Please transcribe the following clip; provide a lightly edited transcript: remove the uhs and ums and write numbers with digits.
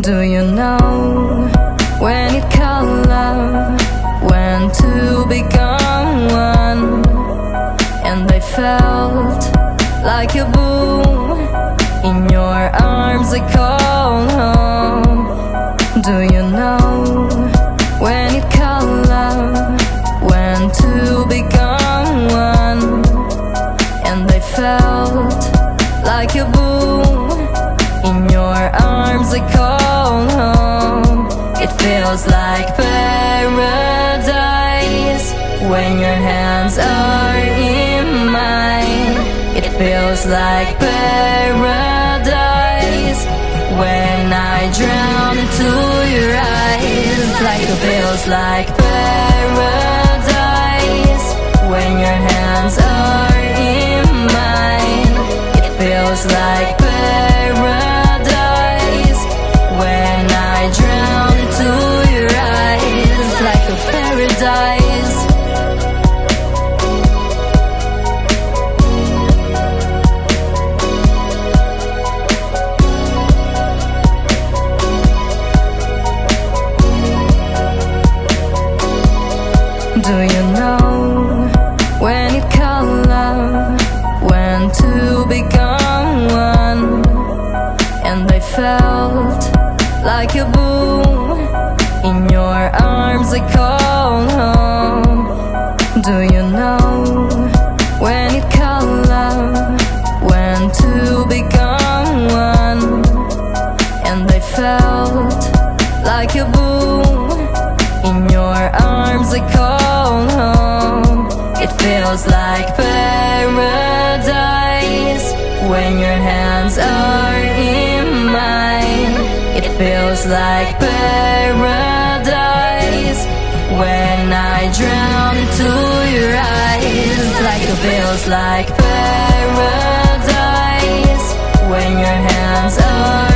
Do you know when you call love, when to become one? And I felt like a boom in your arms, I call home. Do you know when you call love, when to become one? And I felt like a boom in your arms, I call home. It feels like paradise when your hands are in mine. It feels like paradise when I drown into your eyes. Like it feels like paradise when your hands are in mine. It feels like paradise when I drown into your eyes. Like a paradise. Do you know when you call love, when to become one? And I felt like a boom in your arms, I call home. Do you know when you call love, when to become one? And I felt like a boom in your arms, I call home. It feels like paradise when your hands are in mine. It feels like paradise when I drown into your eyes. Like it feels like paradise when your hands are